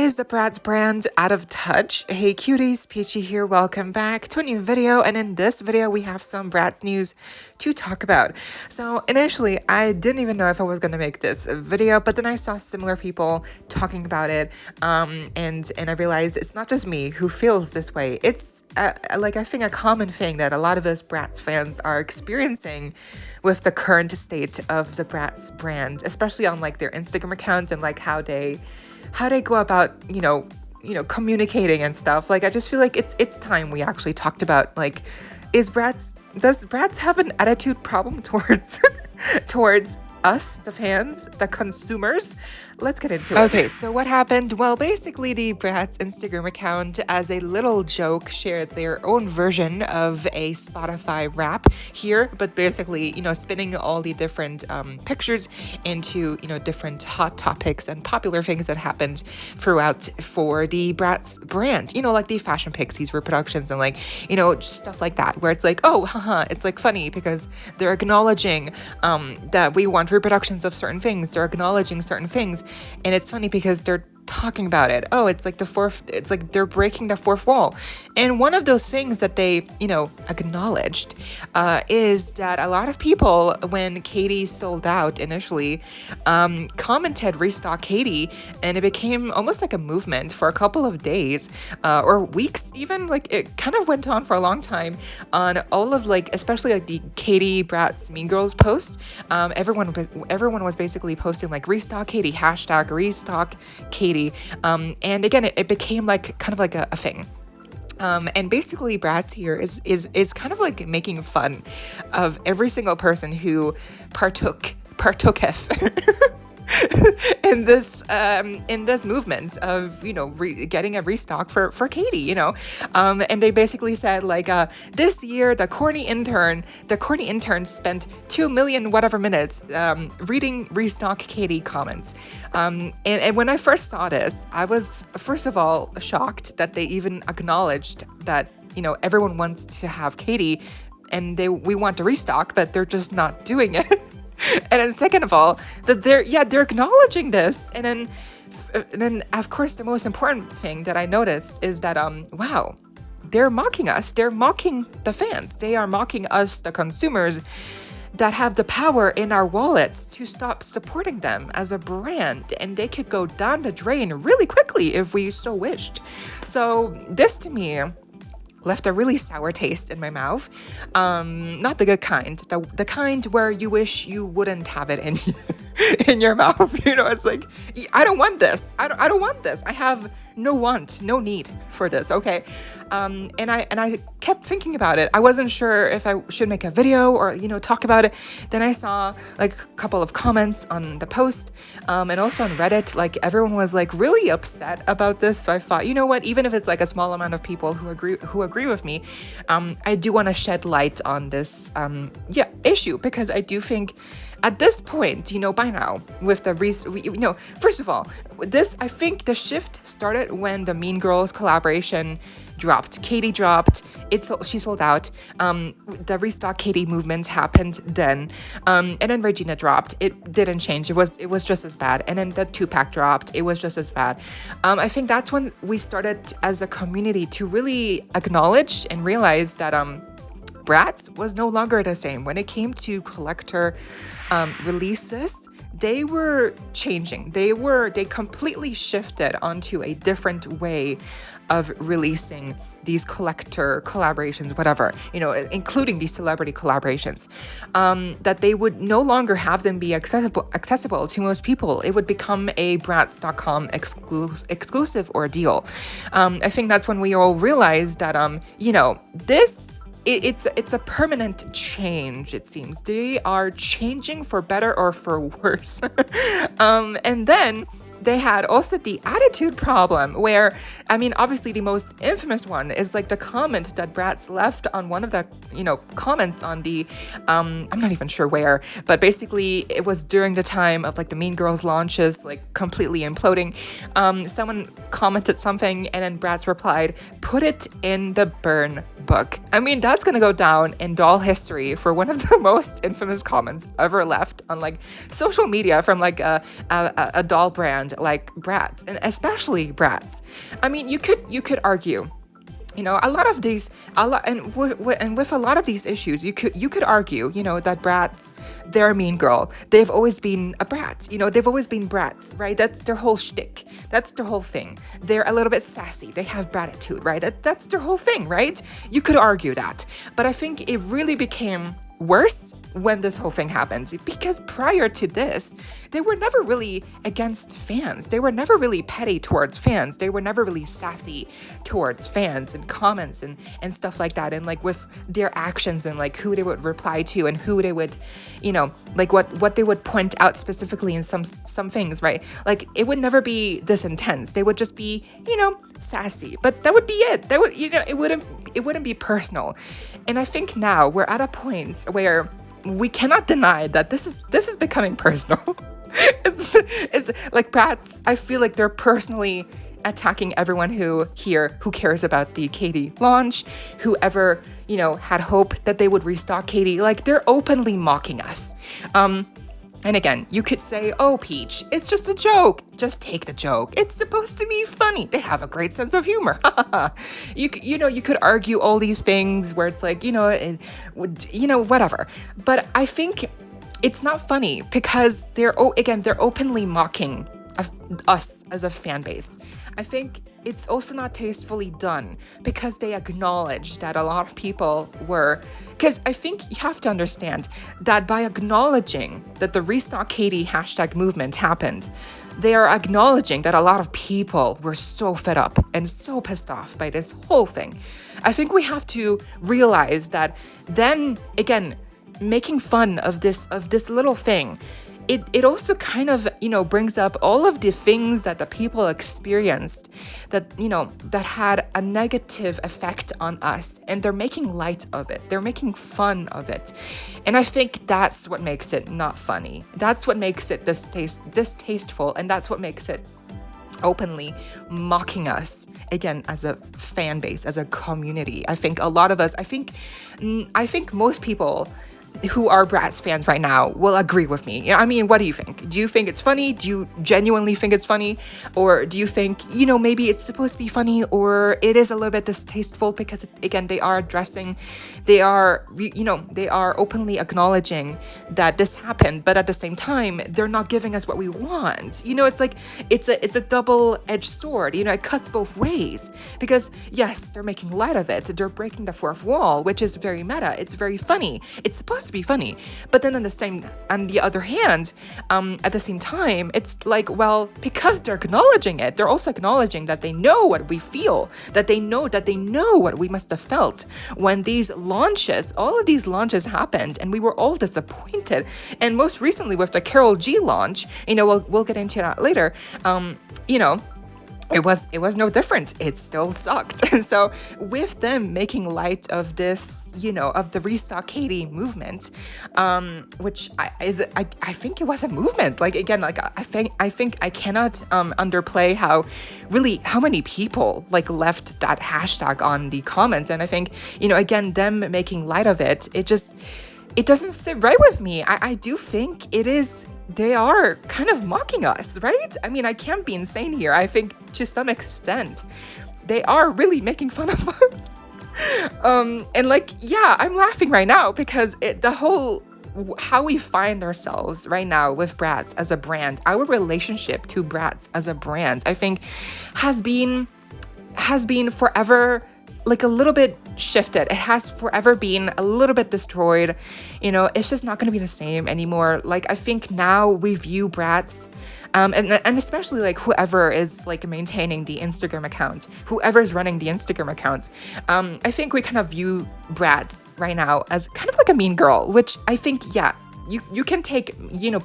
Is the Bratz brand out of touch? Hey cuties, PeachY here, welcome back to a new video, and in this video we have some Bratz news to talk about. So initially I didn't even know if I was gonna make this video, but then I saw similar people talking about it, and I realized it's not just me who feels this way. It's like I think a common thing that a lot of us Bratz fans are experiencing with the current state of the Bratz brand, especially on like their Instagram account and like how they go about, you know, communicating and stuff. Like, I just feel like it's time we actually talked about, like, does Bratz have an attitude problem towards towards us, the fans, the consumers? Let's get into it. Okay, so what happened? Well, basically the Bratz Instagram account, as a little joke, shared their own version of a Spotify rap here, but basically, you know, spinning all the different pictures into, you know, different hot topics and popular things that happened throughout for the Bratz brand. You know, like the fashion pics, these reproductions, and like, you know, just stuff like that, where it's like, oh, haha, it's like funny because they're acknowledging that we want reproductions of certain things. They're acknowledging certain things. And it's funny because they're talking about it. Oh, it's like they're breaking the fourth wall. And one of those things that they, you know, acknowledged is that a lot of people, when Katie sold out initially, commented restock Katie, and it became almost like a movement for a couple of days or weeks even. Like, it kind of went on for a long time on all of, like, especially like the Katie Bratz Mean Girls post. Everyone was basically posting like restock Katie, hashtag restock Katie. And again, it became like kind of like a thing. And basically Bratz here is kind of like making fun of every single person who partooketh in this movement of, you know, getting a restock for Katie, you know. And they basically said like, this year the corny intern spent 2 million whatever minutes reading restock Katie comments. And when I first saw this, I was first of all shocked that they even acknowledged that, you know, everyone wants to have Katie and we want to restock, but they're just not doing it. And then second of all, that they're acknowledging this. And then of course the most important thing that I noticed is that wow, they're mocking us. They're mocking the fans. They are mocking us, the consumers, that have the power in our wallets to stop supporting them as a brand, and they could go down the drain really quickly if we so wished. So this to me left a really sour taste in my mouth. Not the good kind, the kind where you wish you wouldn't have it in your mouth. You know, it's like, I don't want this. I don't want this. I have no need for this. Okay. And I kept thinking about it. I wasn't sure if I should make a video or, you know, talk about it. Then I saw like a couple of comments on the post, and also on Reddit, like everyone was like really upset about this. So I thought, you know what, even if it's like a small amount of people who agree with me, I do want to shed light on this issue, because I do think at this point, you know, by now, with the you know, first of all, I think the shift started when the Mean Girls collaboration dropped. Katie dropped. She sold out. The restock Katie movement happened then, and then Regina dropped. It didn't change. It was just as bad. And then the 2-pack dropped. It was just as bad. I think that's when we started as a community to really acknowledge and realize that Bratz was no longer the same when it came to collector releases. They were changing. They completely shifted onto a different way of releasing these collector collaborations, whatever, you know, including these celebrity collaborations, that they would no longer have them be accessible to most people. It would become a Bratz.com exclusive ordeal. I think that's when we all realized that, you know, it's a permanent change, it seems. They are changing for better or for worse. And then they had also the attitude problem, where, I mean, obviously the most infamous one is like the comment that Bratz left on one of the, you know, comments on the, I'm not even sure where, but basically it was during the time of like the Mean Girls launches, like completely imploding. Someone commented something, and then Bratz replied, "Put it in the burn book." I mean, that's gonna go down in doll history for one of the most infamous comments ever left on like social media from like a doll brand like Bratz, and especially Bratz. I mean, you could argue, a lot of these, and with a lot of these issues, you could argue, that Bratz, they're a mean girl. They've always been a brat. They've always been brats, right? That's their whole shtick. That's their whole thing. They're a little bit sassy. They have bratitude, right? That's their whole thing, right? You could argue that, but I think it really became worse when this whole thing happened, because prior to this, they were never really against fans. They were never really petty towards fans. They were never really sassy towards fans and comments and stuff like that, and like with their actions and like who they would reply to and who they would, like what they would point out specifically in some things, right? Like it would never be this intense. They would just be, sassy, but that would be it. That would, it wouldn't be personal. And I think now we're at a point where we cannot deny that this is becoming personal. it's like Bratz, I feel like they're personally attacking everyone who cares about the Katie launch, whoever, had hope that they would restock Katie. Like they're openly mocking us. And again, you could say, "Oh, Peach, it's just a joke. Just take the joke. It's supposed to be funny. They have a great sense of humor." You could argue all these things where it's like, whatever. But I think it's not funny because they're openly mocking us as a fan base. I think it's also not tastefully done because they acknowledge that a lot of people were. Because I think you have to understand that by acknowledging that the Restock Katie hashtag movement happened, they are acknowledging that a lot of people were so fed up and so pissed off by this whole thing. I think we have to realize that then, again, making fun of this little thing, it also kind of, brings up all of the things that the people experienced that, that had a negative effect on us, and they're making light of it. They're making fun of it. And I think that's what makes it not funny. That's what makes it distasteful, and that's what makes it openly mocking us, again, as a fan base, as a community. I think a lot of us, I think most people who are Bratz fans right now will agree with me. I mean, what do you think? Do you think it's funny? Do you genuinely think it's funny? Or do you think, maybe it's supposed to be funny, or it is a little bit distasteful because, again, they are openly acknowledging that this happened, but at the same time, they're not giving us what we want. It's like, it's a double-edged sword. It cuts both ways, because yes, they're making light of it. They're breaking the fourth wall, which is very meta. It's very funny. It's supposed to be funny, but then on the other hand, at the same time, it's like, well, because they're acknowledging it, they're also acknowledging that they know what we feel, that they know what we must have felt when all of these launches happened, and we were all disappointed. And most recently with the Karol G launch, we'll get into that later. It was no different. It still sucked. So with them making light of this, of the Restock Katie movement, which I think it was a movement. Like, again, like I think I cannot underplay how many people like left that hashtag on the comments. And I think, again, them making light of it, it doesn't sit right with me. I do think they are kind of mocking us, right? I mean, I can't be insane here. I think to some extent, they are really making fun of us. And like, yeah, I'm laughing right now because how we find ourselves right now with Bratz as a brand, our relationship to Bratz as a brand, I think has been forever like a little bit shifted. It has forever been a little bit destroyed. It's just not going to be the same anymore. Like, I think now we view Bratz, and especially like whoever is like maintaining the Instagram account, whoever is running the Instagram account, I think we kind of view Bratz right now as kind of like a mean girl, which I think, yeah, you can take,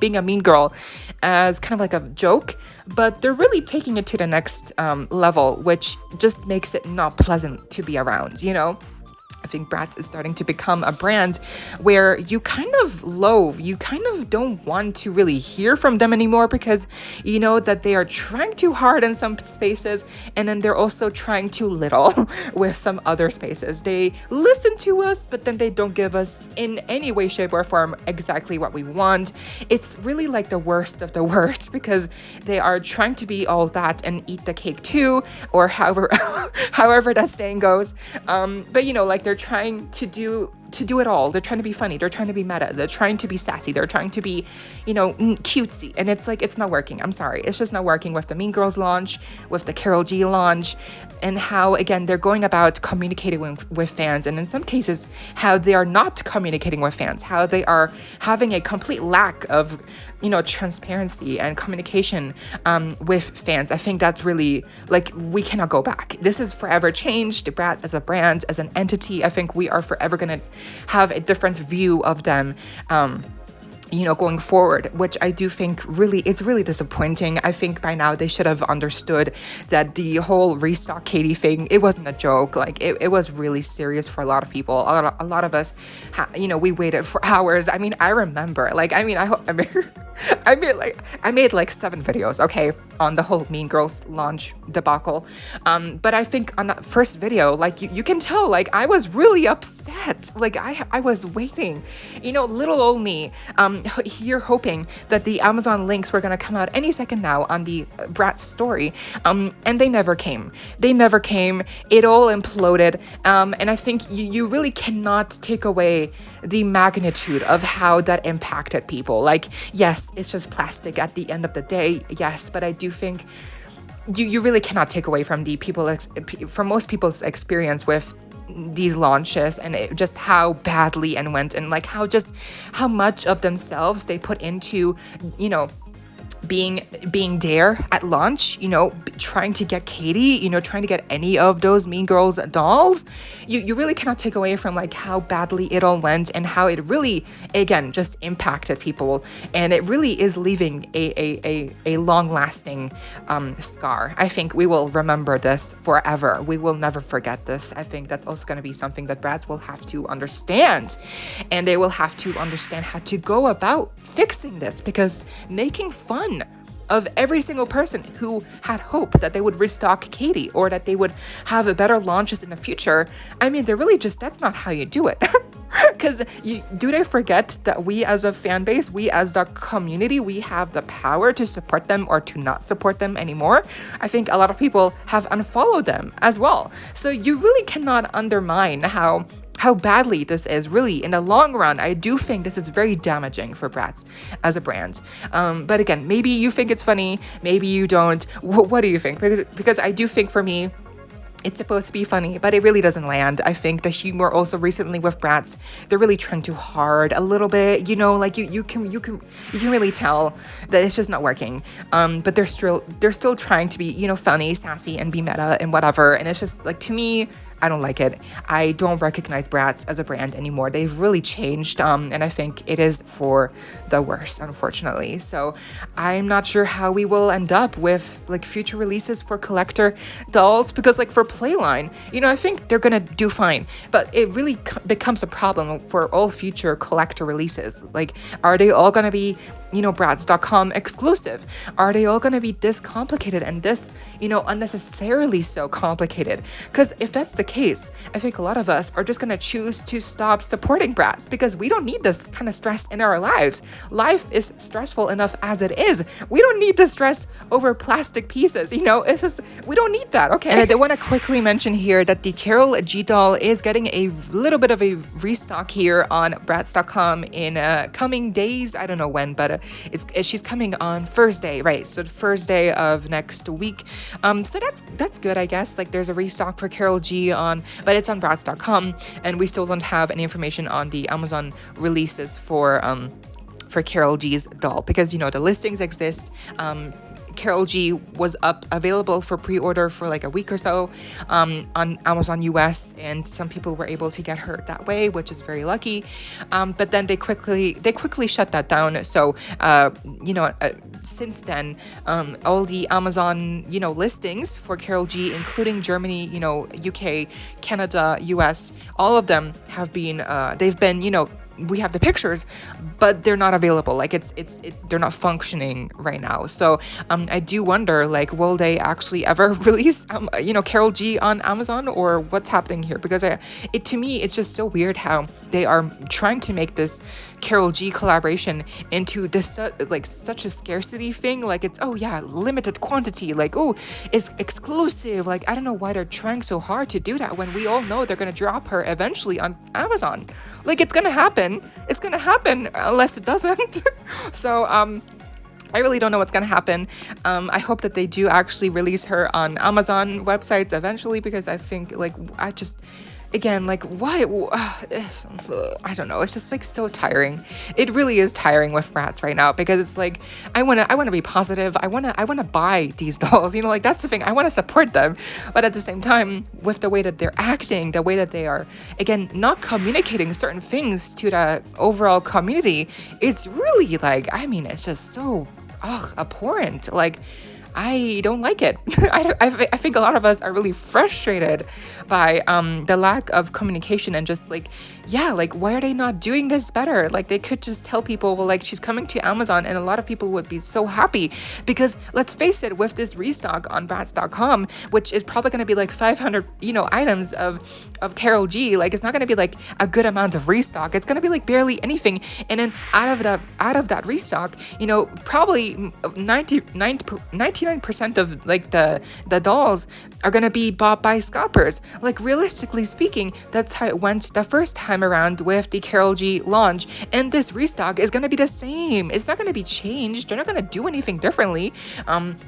being a mean girl as kind of like a joke, but they're really taking it to the next level, which just makes it not pleasant to be around, I think Bratz is starting to become a brand where you kind of don't want to really hear from them anymore, because you know that they are trying too hard in some spaces, and then they're also trying too little with some other spaces. They listen to us, but then they don't give us in any way, shape, or form exactly what we want. It's really like the worst of the worst, because they are trying to be all that and eat the cake too, or however however that saying goes. But you know, like they're trying to do it all. They're trying to be funny, they're trying to be meta, they're trying to be sassy, they're trying to be, you know, cutesy, and it's like, it's not working. I'm sorry, it's just not working with the Mean Girls launch, with the Karol G launch, and how, again, they're going about communicating with fans, and in some cases how they are not communicating with fans, how they are having a complete lack of, you know, transparency and communication with fans. I think that's really, like, we cannot go back. This is forever changed. Bratz as a brand, as an entity, I think we are forever gonna have a different view of them, you know, going forward, which I do think really, it's really disappointing. I think by now they should have understood that the whole restock Katie thing, it wasn't a joke. Like, it was really serious for a lot of people. A lot of us, you know, we waited for hours. I mean, I remember, like, I mean, I made like 7 videos, okay, on the whole Mean Girls launch debacle. But I think on that first video, like, you can tell, like, I was really upset. Like, I was waiting, you know, little old me, here hoping that the Amazon links were gonna come out any second now on the Bratz story. And they never came. It all imploded. And I think you really cannot take away the magnitude of how that impacted people. Like, yes, it's just plastic at the end of the day, yes, but I do think you really cannot take away from from most people's experience with these launches, and just how badly and went, and like how much of themselves they put into, you know, being there at launch, you know, trying to get Katie, you know, trying to get any of those Mean Girls dolls. You really cannot take away from like how badly it all went, and how it really, again, just impacted people, and it really is leaving a long-lasting scar. I think we will remember this forever. We will never forget this. I think that's also going to be something that Bratz will have to understand, and they will have to understand how to go about fixing this, because making fun of every single person who had hope that they would restock Katie, or that they would have better launches in the future, I mean, they're really just, that's not how you do it. Because do they forget that we as a fan base, we as the community, we have the power to support them or to not support them anymore? I think a lot of people have unfollowed them as well. So you really cannot undermine how badly this is. Really, in the long run, I do think this is very damaging for Bratz as a brand. But again, maybe you think it's funny, maybe you don't. What do you think? Because I do think, for me, it's supposed to be funny, but it really doesn't land. I think the humor also recently with Bratz, they're really trying too hard a little bit, you know, like you can really tell that it's just not working. But they're still trying to be, you know, funny, sassy, and be meta and whatever. And it's just like, to me, I don't like it. I don't recognize Bratz as a brand anymore. They've really changed, and I think it is for the worse, unfortunately. So I'm not sure how we will end up with like future releases for collector dolls, because like for Playline, you know, I think they're gonna do fine, but it really becomes a problem for all future collector releases. Like, are they all gonna be, you know, Bratz.com exclusive? Are they all gonna be this complicated and this, you know, unnecessarily so complicated? Because if that's the case, I think a lot of us are just gonna choose to stop supporting Bratz, because we don't need this kind of stress in our lives. Life is stressful enough as it is. We don't need the stress over plastic pieces, you know? It's just, we don't need that, okay? And I did want to quickly mention here that the Karol G doll is getting a little bit of a restock here on Bratz.com in coming days. I don't know when, but she's coming on Thursday, right? So Thursday of next week. So that's good, I guess. Like, there's a restock for Karol G but it's on Bratz.com, and we still don't have any information on the Amazon releases for Karol G's doll, because, you know, the listings exist. Carol G was available for pre-order for like a week or so on Amazon US, and some people were able to get her that way, which is very lucky. But then they quickly shut that down. So since then, all the Amazon listings for Carol G, including Germany, UK, Canada, US, all of them have been they've been we have the pictures, but they're not available. Like they're not functioning right now. So I do wonder, like, will they actually ever release Carol G on Amazon, or what's happening here? Because to me it's just so weird how they are trying to make this Carol G collaboration into this like such a scarcity thing. Like it's limited quantity, like it's exclusive. Like I don't know why they're trying so hard to do that when we all know they're gonna drop her eventually on Amazon. Like it's gonna happen unless it doesn't. So I really don't know what's gonna happen. I hope that they do actually release her on Amazon websites eventually, because I think why? I don't know. It's just like so tiring. It really is tiring with Bratz right now, because it's like I wanna be positive. I wanna buy these dolls. Like that's the thing. I wanna support them, but at the same time, with the way that they're acting, the way that they are again not communicating certain things to the overall community, it's really like it's just so abhorrent. Like I don't like it. I think a lot of us are really frustrated by the lack of communication, and just like why are they not doing this better? Like they could just tell people, well, like she's coming to Amazon, and a lot of people would be so happy, because let's face it, with this restock on Bratz.com, which is probably going to be like 500 items of Carol G, like it's not going to be like a good amount of restock. It's going to be like barely anything, and then out of that restock, probably 99% of like the dolls are going to be bought by scalpers. Like realistically speaking, that's how it went the first time around with the Carol G launch, and this restock is going to be the same. It's not going to be changed. They're not going to do anything differently.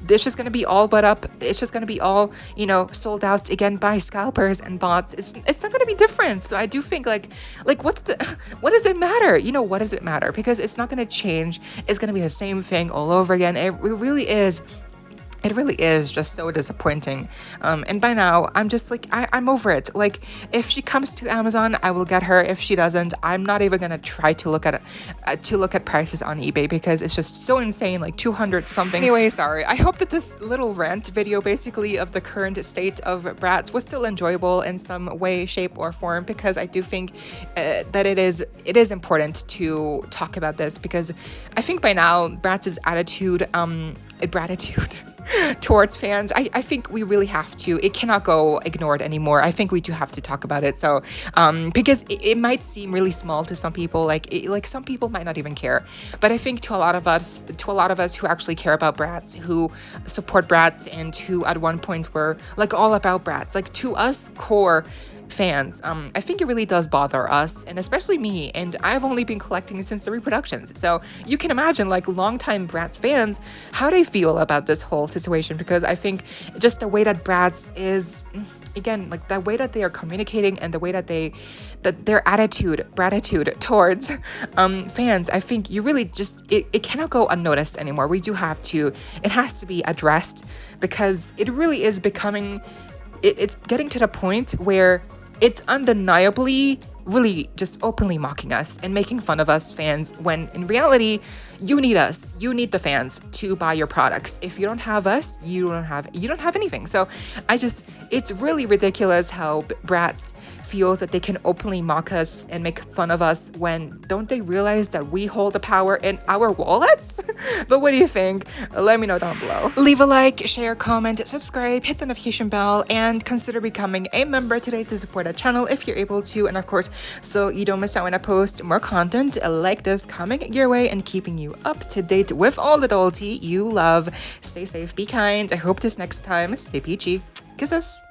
It's just going to be all but up. It's just going to be all sold out again by scalpers and bots. It's not going to be different. So I do think like what does it matter? What does it matter? Because it's not going to change. It's going to be the same thing all over again. It really is just so disappointing. And by now, I'm just like, I'm over it. Like, if she comes to Amazon, I will get her. If she doesn't, I'm not even gonna try to look at prices on eBay, because it's just so insane, like 200 something. Anyway, sorry. I hope that this little rant video, basically, of the current state of Bratz was still enjoyable in some way, shape, or form, because I do think that it is important to talk about this, because I think by now, Bratz's attitude, towards fans, I think we really have to. It cannot go ignored anymore. I think we do have to talk about it. So, because it might seem really small to some people, like some people might not even care. But I think to a lot of us who actually care about Bratz, who support Bratz, and who at one point were like all about Bratz, like to us core fans, I think it really does bother us, and especially me, and I've only been collecting since the reproductions, so you can imagine like longtime Bratz fans how they feel about this whole situation, because I think just the way that Bratz is, again, like the way that they are communicating, and the way that their gratitude towards fans, I think you really just it cannot go unnoticed anymore. It has to be addressed, because it really is becoming, it's getting to the point where it's undeniably really just openly mocking us and making fun of us fans, when in reality, you need us. You need the fans to buy your products. If you don't have us, you don't have anything. So it's really ridiculous how Bratz feels that they can openly mock us and make fun of us, when don't they realize that we hold the power in our wallets? But what do you think? Let me know down below. Leave a like, share, comment, subscribe, hit the notification bell, and consider becoming a member today to support the channel if you're able to. And of course, so you don't miss out when I post more content like this coming your way, and keeping you up to date with all the doll tea you love. Stay safe, be kind. I hope this next time, stay peachy. Kisses.